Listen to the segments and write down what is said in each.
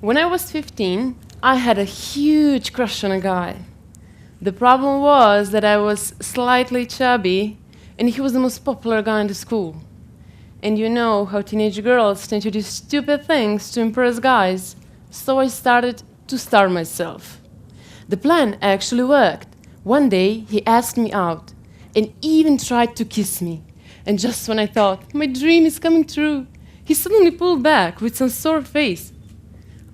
When I was 15, I had a huge crush on a guy. The problem was that I was slightly chubby, and he was the most popular guy in the school. And you know how teenage girls tend to do stupid things to impress guys, so I started to starve myself. The plan actually worked. One day, he asked me out, and even tried to kiss me. And just when I thought, my dream is coming true, he suddenly pulled back with some sore face.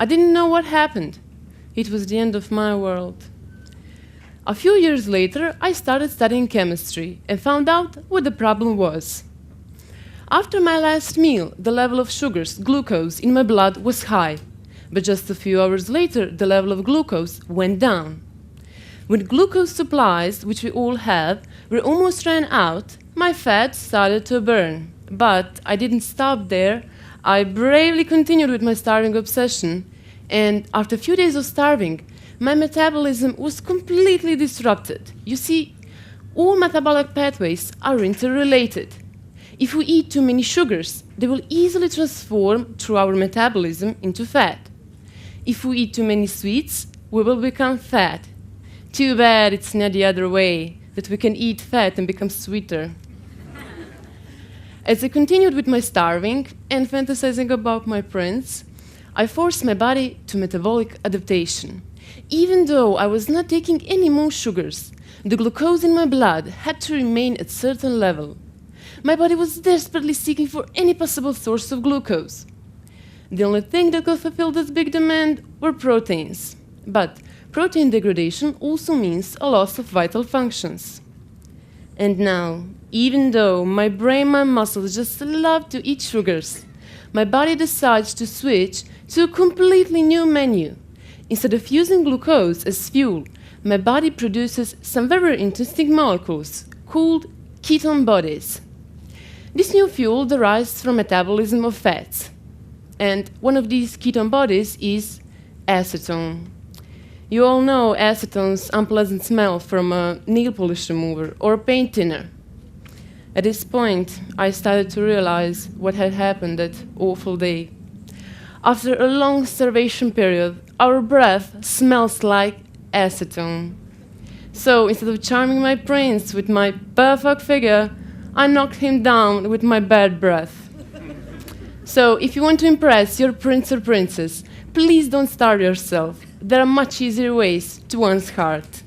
I didn't know what happened. It was the end of my world. A few years later, I started studying chemistry and found out what the problem was. After my last meal, the level of sugars, glucose, in my blood was high. But just a few hours later, the level of glucose went down. When glucose supplies, which we all have, were almost ran out, my fat started to burn. But I didn't stop there. I bravely continued with my starving obsession, and after a few days of starving, my metabolism was completely disrupted. You see, all metabolic pathways are interrelated. If we eat too many sugars, they will easily transform through our metabolism into fat. If we eat too many sweets, we will become fat. Too bad it's not the other way, that we can eat fat and become sweeter. As I continued with my starving and fantasizing about my prince, I forced my body to metabolic adaptation. Even though I was not taking any more sugars, the glucose in my blood had to remain at a certain level. My body was desperately seeking for any possible source of glucose. The only thing that could fulfill this big demand were proteins. But protein degradation also means a loss of vital functions. And now, even though my brain and my muscles just love to eat sugars, my body decides to switch to a completely new menu. Instead of using glucose as fuel, my body produces some very interesting molecules called ketone bodies. This new fuel derives from metabolism of fats. And one of these ketone bodies is acetone. You all know acetone's unpleasant smell from a nail polish remover or paint thinner. At this point, I started to realize what had happened that awful day. After a long starvation period, our breath smells like acetone. So instead of charming my prince with my perfect figure, I knocked him down with my bad breath. So if you want to impress your prince or princess, please don't starve yourself. There are much easier ways to one's heart.